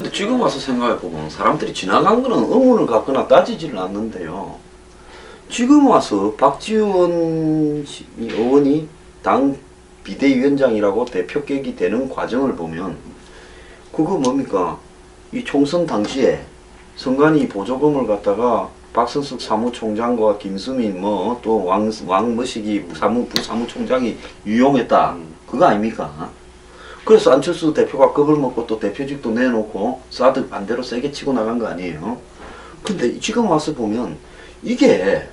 근데 지금 와서 생각해보면 사람들이 지나간 거는 의문을 갖거나 따지지를 않는데요. 지금 와서 박지원 의원이 당 비대위원장이라고 대표격이 되는 과정을 보면 그거 뭡니까? 이 총선 당시에 선관위 보조금을 갖다가 박선숙 사무총장과 김수민 뭐 또 왕머시기 부사무총장이 유용했다. 그거 아닙니까? 그래서 안철수 대표가 겁을 먹고 또 대표직도 내놓고 사드 반대로 세게 치고 나간 거 아니에요? 근데 지금 와서 보면 이게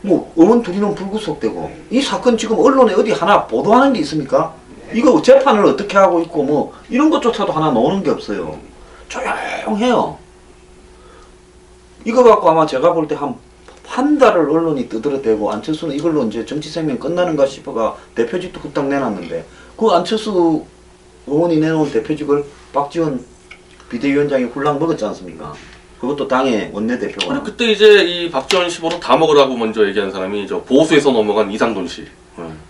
뭐 의원 둘이는 불구속되고 이 사건 지금 언론에 어디 하나 보도하는 게 있습니까? 이거 재판을 어떻게 하고 있고 뭐 이런 것조차도 하나 나오는 게 없어요. 조용해요. 이거 갖고 아마 제가 볼 때 한 달을 언론이 뜨드러대고 안철수는 이걸로 이제 정치 생명 끝나는가 싶어가 대표직도 후딱 내놨는데 그 안철수 의원이 내놓은 대표직을 박지원 비대위원장이 훌랑 먹었지 않습니까? 그것도 당의 원내대표가. 그리고 그때 이제 이 박지원 씨 보러 다 먹으라고 먼저 얘기한 사람이 저 보수에서 넘어간 이상돈 씨.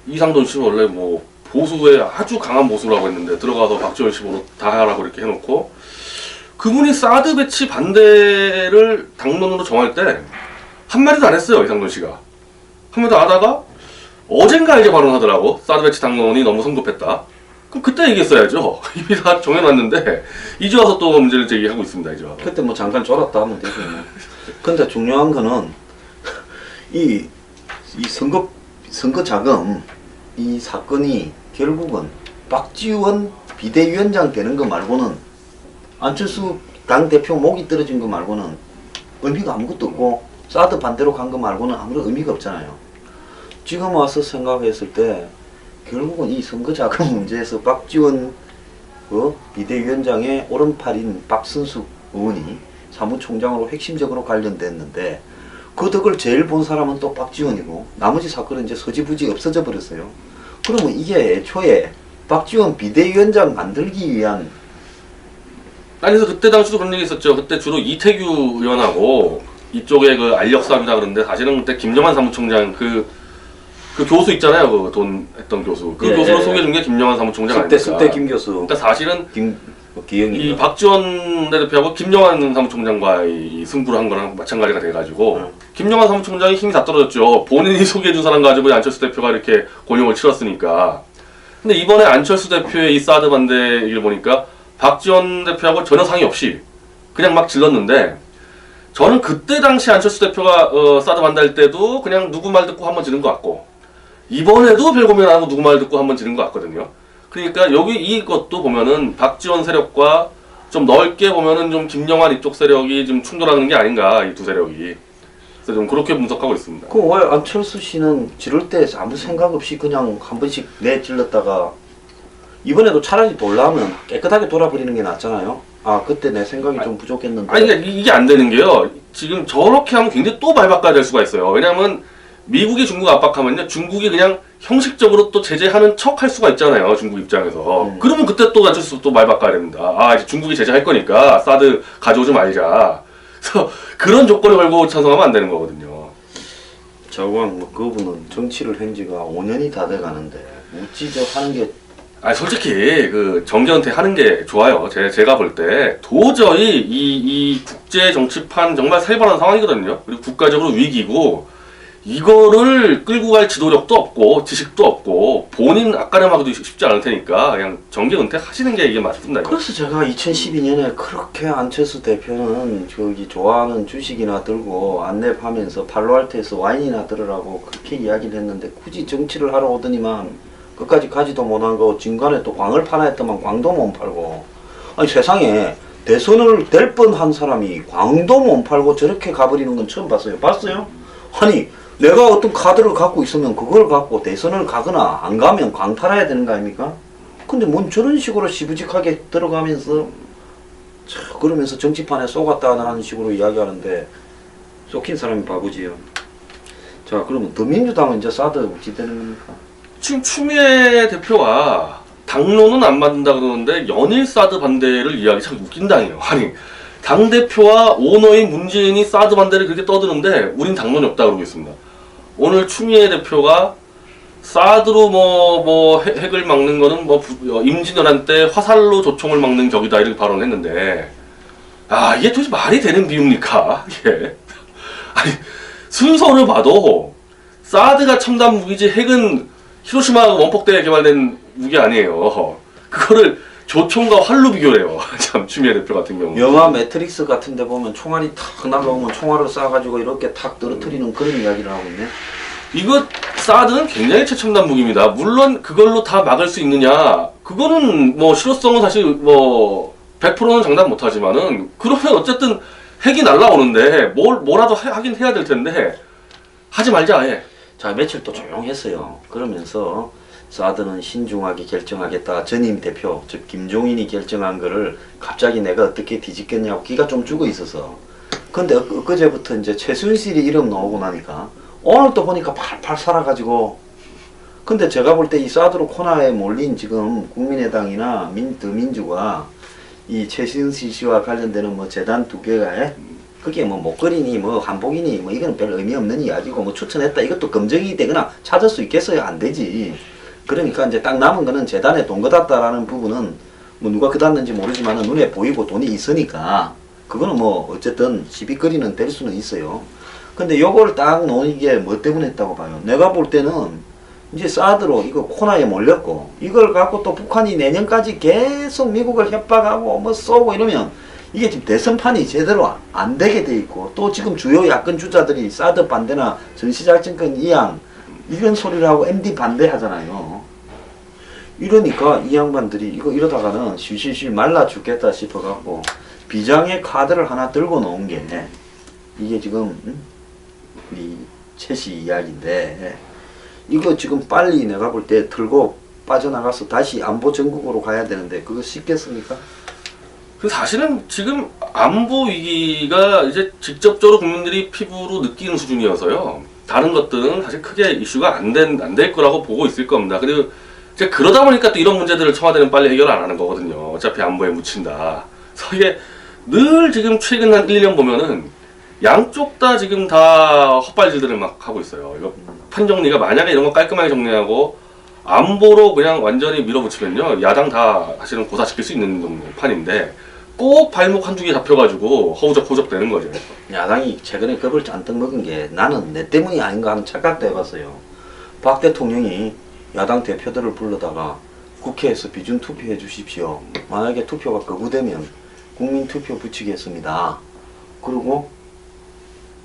이상돈 씨는 원래 뭐 보수에 아주 강한 보수라고 했는데 들어가서 박지원 씨 보러 다 하라고 이렇게 해놓고 그분이 사드 배치 반대를 당론으로 정할 때 한마디도 안 했어요. 이상돈 씨가. 한마디도 안 하다가 어젠가 이제 발언하더라고. 사드 배치 당론이 너무 성급했다. 그럼 그때 얘기했어야죠. 이미 다 정해놨는데 이제 와서 또 문제를 제기하고 있습니다. 이제 와서. 그때 뭐 잠깐 졸았다 하면 되죠. 근데 중요한 거는 이 선거 자금 이 사건이 결국은 박지원 비대위원장 되는 거 말고는 안철수 당대표 목이 떨어진 거 말고는 의미가 아무것도 없고 사드 반대로 간 거 말고는 아무런 의미가 없잖아요. 지금 와서 생각했을 때 결국은 이 선거 자금 문제에서 박지원 비대위원장의 오른팔인 박선숙 의원이 사무총장으로 핵심적으로 관련됐는데 그 덕을 제일 본 사람은 또 박지원이고 나머지 사건은 이제 서지부지 없어져 버렸어요. 그러면 이게 애초에 박지원 비대위원장 만들기 위한 아니 그래서 그때 당시도 그런 얘기 있었죠. 그때 주로 이태규 의원하고 이쪽에 그 알력 싸움이다 그러는데 사실은 그때 김영환 사무총장 그 교수 있잖아요. 그 돈 했던 교수. 그 교수로 소개해준 게 김영환 사무총장 아닙니까? 숙대 김 교수. 그러니까 사실은 기영이 이 박지원 대표하고 김영환 사무총장과의 승부를 한 거랑 마찬가지가 돼가지고 김영환 사무총장이 힘이 다 떨어졌죠. 본인이 소개해준 사람 가지고 안철수 대표가 이렇게 곤욕을 치렀으니까. 근데 이번에 안철수 대표의 이 사드 반대 얘기를 보니까 박지원 대표하고 전혀 상의 없이 그냥 막 질렀는데 저는 그때 당시 안철수 대표가 사드 반대할 때도 그냥 누구 말 듣고 한번 지른 것 같고 이번에도 별 고민 안 하고 누구 말 듣고 한번 지른 것 같거든요. 그러니까 여기 이것도 보면은 박지원 세력과 좀 넓게 보면은 좀 김영환 이쪽 세력이 좀 충돌하는 게 아닌가 이 두 세력이. 그래서 좀 그렇게 분석하고 있습니다. 그 왜 안철수 씨는 지를 때 아무 생각 없이 그냥 한 번씩 내찔렀다가 이번에도 차라리 돌라면 깨끗하게 돌아버리는 게 낫잖아요. 아 그때 내 생각이 좀 부족했는데. 아니 그러니까 이게 안 되는 게요. 지금 저렇게 하면 굉장히 또 말 바꿔야 될 수가 있어요. 왜냐하면 미국이 중국 압박하면요, 중국이 그냥 형식적으로 또 제재하는 척 할 수가 있잖아요. 중국 입장에서. 그러면 그때 또 안철수 또 말 바꿔야 됩니다. 아 이제 중국이 제재할 거니까 사드 가져오지 말자. 그래서 그런 조건을 걸고 찬성하면 안 되는 거거든요. 자왕 뭐 그분은 정치를 한 지가 5년이 다 돼가는데 어찌 저 하는 게. 아니 솔직히 그 정계은퇴 하는 게 좋아요. 제가 볼 때 도저히 이 국제 정치판 정말 살벌한 상황이거든요. 그리고 국가적으로 위기고 이거를 끌고 갈 지도력도 없고 지식도 없고 본인 앞가림하기도 쉽지 않을 테니까 그냥 정계은퇴 하시는 게 이게 맞습니다. 이거. 그래서 제가 2012년에 그렇게 안철수 대표는 저기 좋아하는 주식이나 들고 안랩하면서 팔로알토에서 와인이나 들으라고 그렇게 이야기를 했는데 굳이 정치를 하러 오더니만 끝까지 가지도 못한 거 중간에 또 광을 파나 했더만 광도 못 팔고. 아니 세상에 대선을 될 뻔한 사람이 광도 못 팔고 저렇게 가버리는 건 처음 봤어요. 봤어요? 아니 내가 어떤 카드를 갖고 있으면 그걸 갖고 대선을 가거나 안 가면 광 팔아야 되는 거 아닙니까? 근데 뭔 저런 식으로 시부직하게 들어가면서 그러면서 정치판에 쏘갔다 하는 식으로 이야기하는데 쏘킨 사람이 바보지요. 자 그러면 더민주당은 이제 사드 어찌 되는 겁니까? 지금 추미애 대표가 당론은 안 만든다 그러는데 연일 사드 반대를 이야기 참 웃긴 당이에요. 아니 당대표와 오너인 문재인이 사드 반대를 그렇게 떠드는데 우린 당론이 없다 그러고 있습니다. 오늘 추미애 대표가 사드로 핵을 막는 거는 임진왜란 때 화살로 조총을 막는 격이다 이렇게 발언했는데 이게 도대체 말이 되는 비유입니까? 예. 아니 순서를 봐도 사드가 첨단 무기지 핵은 히로시마 원폭 때 개발된 무기 아니에요. 그거를 조총과 활로 비교해요. 참 추미애 대표 같은 경우. 영화 매트릭스 같은 데 보면 총알이 탁 날라오면 총알을 쏴가지고 이렇게 탁 떨어뜨리는 그런 이야기를 하고 있네. 이거 사드는 굉장히 최첨단 무기입니다. 물론 그걸로 다 막을 수 있느냐? 그거는 실효성은 사실 100%는 장담 못하지만은 그러면 어쨌든 핵이 날라오는데 뭐라도 하긴 해야 될 텐데 하지 말자. 예. 자, 며칠 또 조용했어요. 그러면서 사드는 신중하게 결정하겠다. 전임 대표, 즉 김종인이 결정한 거를 갑자기 내가 어떻게 뒤집겠냐고 기가 좀 죽어 있어서. 근데 엊그제부터 이제 최순실이 이름 나오고 나니까 오늘 또 보니까 팔팔 살아가지고. 근데 제가 볼 때 이 사드로 코너에 몰린 지금 국민의당이나 더민주가 이 최순실 씨와 관련되는 재단 2개가 그게 목걸이니 한복이니 이거는 별 의미 없는 이야기고 추천했다 이것도 검증이 되거나 찾을 수 있겠어요? 안 되지. 그러니까 이제 딱 남은 거는 재단에 돈 걷었다라는 부분은 누가 걷었는지 모르지만 눈에 보이고 돈이 있으니까 그거는 어쨌든 시비거리는 될 수는 있어요. 근데 요걸 딱 놓은 게 뭐 때문에 했다고 봐요. 내가 볼 때는 이제 사드로 이거 코너에 몰렸고 이걸 갖고 또 북한이 내년까지 계속 미국을 협박하고 쏘고 이러면 이게 지금 대선판이 제대로 안 되게 돼 있고 또 지금 주요 야권 주자들이 사드 반대나 전시작전권 이양 이런 소리를 하고 MD 반대하잖아요. 이러니까 이 양반들이 이거 이러다가는 실실실 말라 죽겠다 싶어갖고 비장의 카드를 하나 들고 놓은 게 이게 지금 우리 최씨 이야기인데 이거 지금 빨리 내가 볼 때 들고 빠져나가서 다시 안보 전국으로 가야 되는데 그거 쉽겠습니까? 사실은 지금 안보 위기가 이제 직접적으로 국민들이 피부로 느끼는 수준이어서요. 다른 것들은 사실 크게 이슈가 안 될 거라고 보고 있을 겁니다. 그리고 이제 그러다 보니까 또 이런 문제들을 청와대는 빨리 해결 안 하는 거거든요. 어차피 안보에 묻힌다. 그래서 이게 늘 지금 최근 한 1, 2년 보면은 양쪽 다 지금 다 헛발질들을 막 하고 있어요. 이거 판 정리가 만약에 이런 거 깔끔하게 정리하고 안보로 그냥 완전히 밀어붙이면요. 야당 다 사실은 고사시킬 수 있는 정도 판인데 꼭 발목 한두 개 잡혀가지고 허우적허우적 되는 거죠. 야당이 최근에 겁을 잔뜩 먹은 게 나는 내 때문이 아닌가 하는 착각도 해봤어요. 박 대통령이 야당 대표들을 불러다가 국회에서 비준 투표해 주십시오. 만약에 투표가 거부되면 국민투표 붙이겠습니다. 그리고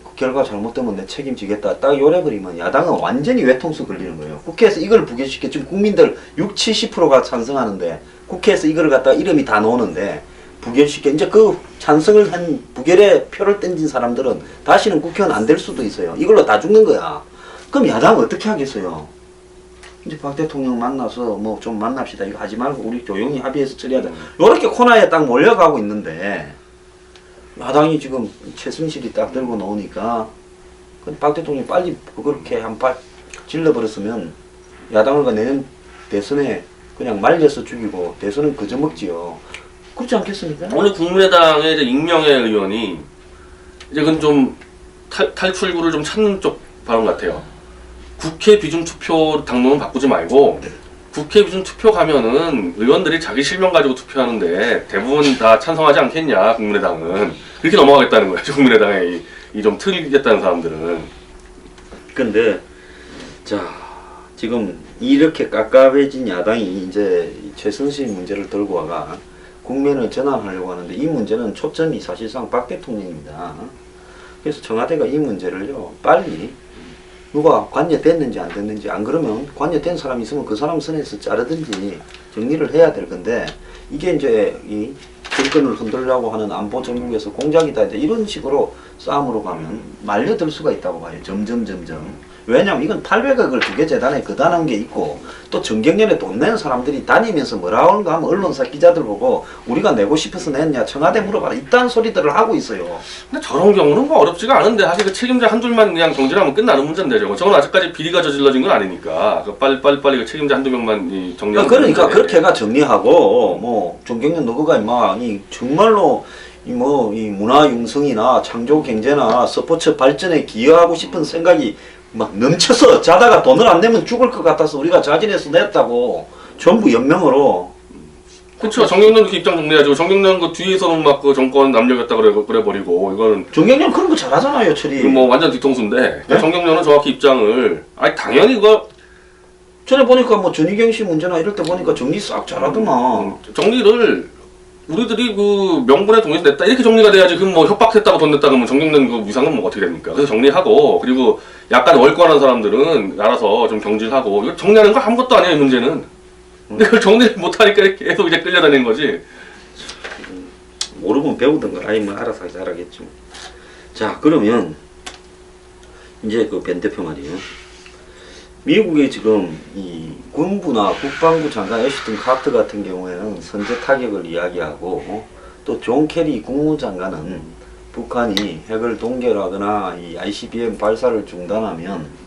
그 결과 잘못되면 내 책임지겠다. 딱 요래버리면 야당은 완전히 외통수 걸리는 거예요. 국회에서 이걸 부결시켜 지금 국민들 70~70%가 찬성하는데 국회에서 이걸 갖다가 이름이 다 나오는데 부결시켜 이제 그 찬성을 한 부결에 표를 던진 사람들은 다시는 국회의원 안 될 수도 있어요. 이걸로 다 죽는 거야. 그럼 야당은 어떻게 하겠어요? 이제 박 대통령 만나서 좀 만납시다. 이거 하지 말고 우리 조용히 합의해서 처리하자. 요렇게 코너에 딱 몰려가고 있는데 야당이 지금 최순실이 딱 들고 나오니까 박 대통령이 빨리 그렇게 한 발 질러버렸으면 야당을 내년 대선에 그냥 말려서 죽이고 대선은 그저 먹지요. 그렇지 않겠습니까? 오늘 국민의당의 이제 익명의 의원이 이제 그건 좀 탈출구를 좀 찾는 쪽 발언 같아요. 국회 비준 투표 당론은 바꾸지 말고 국회 비준 투표 가면은 의원들이 자기 실명 가지고 투표하는데 대부분 다 찬성하지 않겠냐 국민의당은 그렇게 넘어가겠다는 거예요. 국민의당의 이 좀 틀리겠다는 사람들은. 근데 자 지금 이렇게 깝깝해진 야당이 이제 최순실 문제를 들고 와가 국면을 전환하려고 하는데 이 문제는 초점이 사실상 박 대통령입니다. 그래서 청와대가 이 문제를요 빨리 누가 관여됐는지 안 됐는지 안 그러면 관여된 사람이 있으면 그 사람 선에서 자르든지 정리를 해야 될 건데 이게 이제 이 정권을 흔들려고 하는 안보 전국에서 공작이다 이제 이런 식으로 싸움으로 가면 말려들 수가 있다고 봐요. 점점. 왜냐면 이건 800억을 두 개 재단에 거다놓은 게 있고 또 정경련에 돈 내는 사람들이 다니면서 뭐라 하는가 하면 언론사 기자들 보고 우리가 내고 싶어서 냈냐 청와대 물어봐라 이딴 소리들을 하고 있어요. 근데 저런 경우는 어렵지가 않은데 사실 그 책임자 한둘만 그냥 정진하면 끝나는 문제인데 저건 아직까지 비리가 저질러진 건 아니니까 빨리 그 책임자 한두 명만 정리하면 그러니까 그렇게가 정리하고 정경련 너그가 정말로 이 문화 융성이나 창조 경제나 스포츠 발전에 기여하고 싶은 생각이 막 넘쳐서 자다가 돈을 안 내면 죽을 것 같아서 우리가 자진해서 냈다고 전부 연명으로. 그렇죠. 정경련 그 입장 정리해야죠. 정경련 그 뒤에서는 막 그 정권 남력했다 그래 버리고 이거는 정경련 그런 거 잘하잖아요, 처리. 뭐 완전 뒤통수인데 네? 정경련은 정확히 입장을 아니 당연히 이거 전에 보니까 뭐 전희경 씨 문제나 이럴 때 보니까 정리 싹 잘하더만. 정리를 우리들이 그 명분에 동의해서 냈다 이렇게 정리가 돼야지. 그럼 뭐 협박했다고 돈 냈다 그러면 정경련 그 위상은 뭐 어떻게 됩니까? 그래서 정리하고 그리고 약간 월권한 사람들은 알아서 좀 경질하고 이거 정리하는 거 아무것도 아니에요 문제는. 근데 그걸 정리를 못하니까 계속 이제 끌려다니는 거지. 모르면 배우던 걸 아예 뭐 알아서 잘하겠죠. 자, 그러면 이제 그 벤 대표 말이에요. 미국의 지금 이 군부나 국방부 장관 애쉬튼 카터 같은 경우에는 선제 타격을 이야기하고 또 존 케리 국무장관은 북한이 핵을 동결하거나 이 ICBM 발사를 중단하면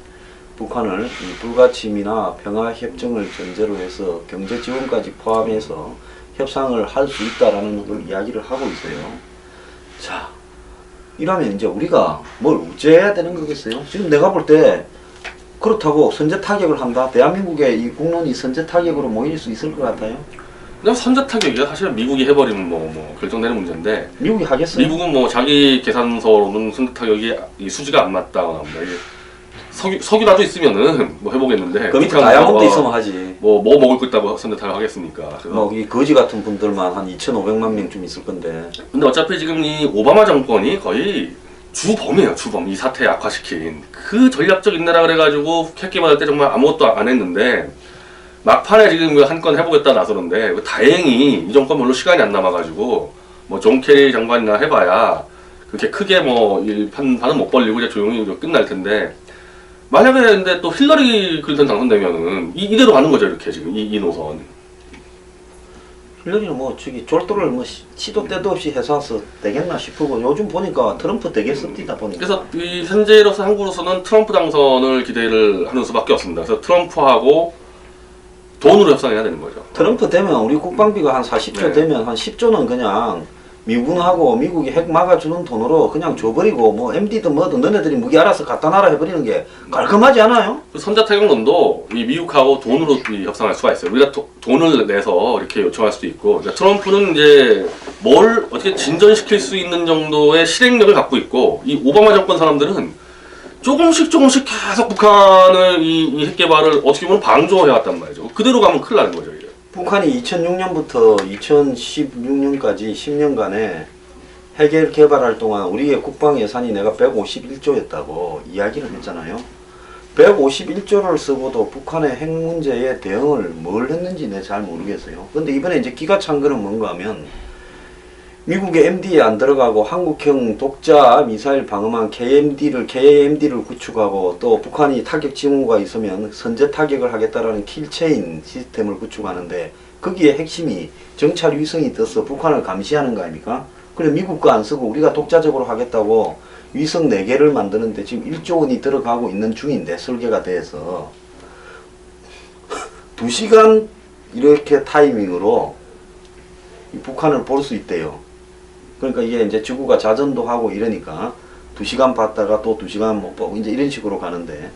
북한을 이 불가침이나 평화협정을 전제로 해서 경제 지원까지 포함해서 협상을 할 수 있다라는 걸 이야기를 하고 있어요. 자, 이러면 이제 우리가 뭘 어째야 되는 거겠어요? 지금 내가 볼 때 그렇다고 선제 타격을 한다. 대한민국의 이 국론이 선제 타격으로 모일 수 있을 것 같아요. 그냥 선제 타격이야. 사실은 미국이 해버리면 뭐 결정되는 문제인데 미국이 하겠어요? 미국은 뭐 자기 계산서로는 선제 타격이 이 수지가 안 맞다거나 석유라도 있으면은 뭐 해보겠는데 그 밑에 다이아몬드 있으면 하지. 뭐 먹을 거 있다고 선제 타격 하겠습니까? 그래서 뭐 이 거지 같은 분들만 한 2,500만 명쯤 있을 건데. 근데 어차피 지금 이 오바마 정권이 거의 주범이에요. 주범. 이 사태 악화시킨 그 전략적 인내라 그래가지고 핵 개발할 때 정말 아무것도 안 했는데 막판에 지금 한 건 해보겠다 나서는데 다행히 이 정권 별로 시간이 안 남아가지고 뭐 존 케리 장관이나 해봐야 그렇게 크게 뭐 반은 못 벌리고 이제 조용히 끝날 텐데 만약에 근데 또 힐러리 클린턴 당선되면은 이대로 가는 거죠. 이렇게 지금 이 노선. 힐러리는 뭐 저기 졸도를 뭐 시도 때도 없이 해서 와서 되겠나 싶고 요즘 보니까 트럼프 되겠습니다 보니까. 그래서 이 현재로서 한국으로서는 트럼프 당선을 기대를 하는 수밖에 없습니다. 그래서 트럼프하고 돈으로 협상해야 되는 거죠. 트럼프 되면 우리 국방비가 한 40조 네. 되면 한 10조는 그냥 미군하고 미국이 핵 막아주는 돈으로 그냥 줘버리고 뭐 MD든 뭐든 너네들이 무기 알아서 갖다 놔라 해버리는 게 깔끔하지 않아요? 그 선제 타격론도 이 미국하고 돈으로 협상할 수가 있어요. 우리가 돈을 내서 이렇게 요청할 수도 있고, 그러니까 트럼프는 이제 뭘 어떻게 진전시킬 수 있는 정도의 실행력을 갖고 있고, 이 오바마 정권 사람들은 조금씩 계속 북한을 이 핵 개발을 어떻게 보면 방조해왔단 말이죠. 그대로 가면 큰일 나는 거죠. 이게. 북한이 2006년부터 2016년까지 10년간에 핵을 개발할 동안 우리의 국방 예산이 내가 151조였다고 이야기를 했잖아요. 151조를 쓰고도 북한의 핵 문제에 대응을 뭘 했는지 내가 잘 모르겠어요. 근데 이번에 이제 기가 찬 거는 뭔가 하면 미국의 MD에 안 들어가고 한국형 독자 미사일 방어망 KMD를 구축하고 또 북한이 타격 징후가 있으면 선제 타격을 하겠다라는 킬체인 시스템을 구축하는데 거기에 핵심이 정찰 위성이 떠서 북한을 감시하는 거 아닙니까? 그래 미국 거 안 쓰고 우리가 독자적으로 하겠다고 위성 4개를 만드는데 지금 1조 원이 들어가고 있는 중인데 설계가 돼서 2시간 이렇게 타이밍으로 북한을 볼 수 있대요. 그러니까 이게 이제 지구가 자전도 하고 이러니까 2시간 봤다가 또 2시간 못 보고 이제 이런 식으로 가는데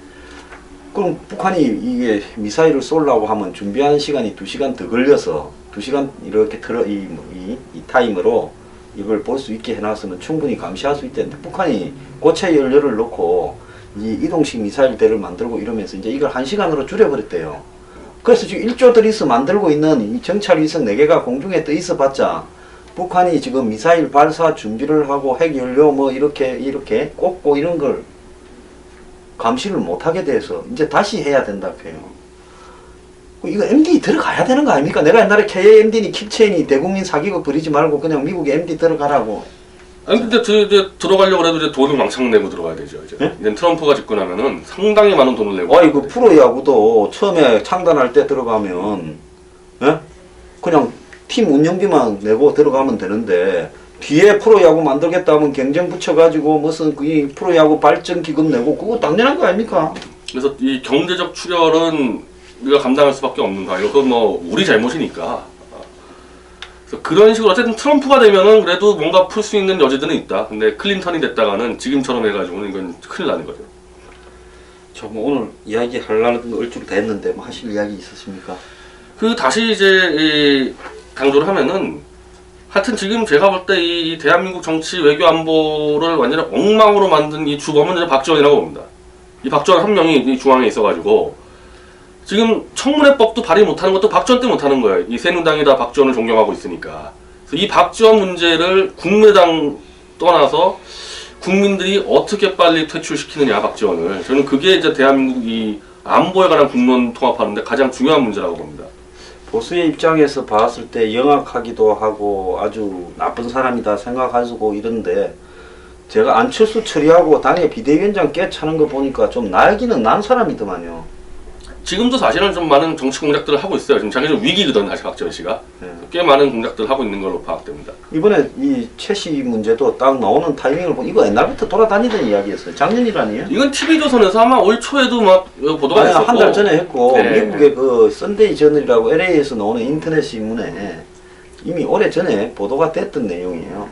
그럼 북한이 이게 미사일을 쏘려고 하면 준비하는 시간이 2시간 더 걸려서 2시간 이렇게 이 타임으로 이걸 볼 수 있게 해놨으면 충분히 감시할 수 있대는데 북한이 고체 연료를 넣고 이 이동식 미사일대를 만들고 이러면서 이제 이걸 1시간으로 줄여버렸대요. 그래서 지금 1조 들이서 만들고 있는 이 정찰 위성 4개가 공중에 떠 있어 봤자 북한이 지금 미사일 발사 준비를 하고 핵 연료 뭐 이렇게 꽂고 이런 걸 감시를 못하게 돼서 이제 다시 해야 된다 해요. 이거 MD 들어가야 되는 거 아닙니까? 내가 옛날에 KMD니 킵체인이 대국민 사기고 버리지 말고 그냥 미국에 MD 들어가라고. 아니 근데 이제 들어가려고 해도 이제 돈을 왕창 내고 들어가야 되죠. 이제. 네? 이제 트럼프가 집권하면은 상당히 많은 돈을 내고. 아이 그 프로야구도 처음에 창단할 때 들어가면 예? 그냥 팀 운영비만 내고 들어가면 되는데 뒤에 프로야구 만들겠다 하면 경쟁 붙여가지고 무슨 그 프로야구 발전 기금 내고 그거 당연한 거 아닙니까? 그래서 이 경제적 출혈은 우리가 감당할 수밖에 없는 거예요. 그건 뭐 우리 잘못이니까. 그래서 그런 식으로 어쨌든 트럼프가 되면은 그래도 뭔가 풀 수 있는 여지들은 있다. 근데 클린턴이 됐다가는 지금처럼 해가지고는 이건 큰일 나는 거죠. 뭐 오늘 이야기 하려는 거 얼추 다 했는데 뭐 하실 이야기 있으십니까? 그 다시 이제 이 강조를 하면은 하여튼 지금 제가 볼 때 이 대한민국 정치 외교 안보를 완전히 엉망으로 만든 이 주범은 박지원이라고 봅니다. 이 박지원 한 명이 이 중앙에 있어가지고 지금 청문회법도 발의 못하는 것도 박지원 때문에 못하는 거예요. 이 새누리당이 다 박지원을 존경하고 있으니까. 그래서 이 박지원 문제를 국민의당 떠나서 국민들이 어떻게 빨리 퇴출시키느냐 박지원을, 저는 그게 이제 대한민국 이 안보에 관한 국론 통합하는데 가장 중요한 문제라고 봅니다. 보수의 입장에서 봤을 때 영악하기도 하고 아주 나쁜 사람이다 생각하시고 이런데 제가 안철수 처리하고 당의 비대위원장 깨차는 거 보니까 좀 날기는 난 사람이더만요. 지금도 사실은 좀 많은 정치 공작들을 하고 있어요. 지금 자기 좀 위기거든 사실 박지원 씨가. 네. 꽤 많은 공작들을 하고 있는 걸로 파악됩니다. 이번에 이 최씨 문제도 딱 나오는 타이밍을 보면 이거 옛날부터 돌아다니던 이야기였어요. 작년이라니요? 이건 TV조선에서 아마 올 초에도 막 보도가 됐었고 한 달 전에 했고 네. 미국의 그 썬데이 저널이라고 LA에서 나오는 인터넷 신문에 이미 오래 전에 보도가 됐던 내용이에요.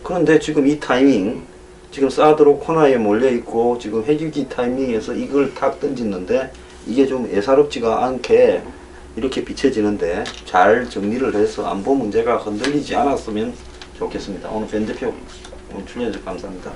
그런데 지금 이 타이밍, 지금 사드로 코너에 몰려 있고 지금 해주기 타이밍에서 이걸 탁 던지는데 이게 좀 예사롭지가 않게 이렇게 비춰지는데 잘 정리를 해서 안보 문제가 흔들리지 않았으면 좋겠습니다. 오늘 변 대표 오늘 출연해주셔서 감사합니다.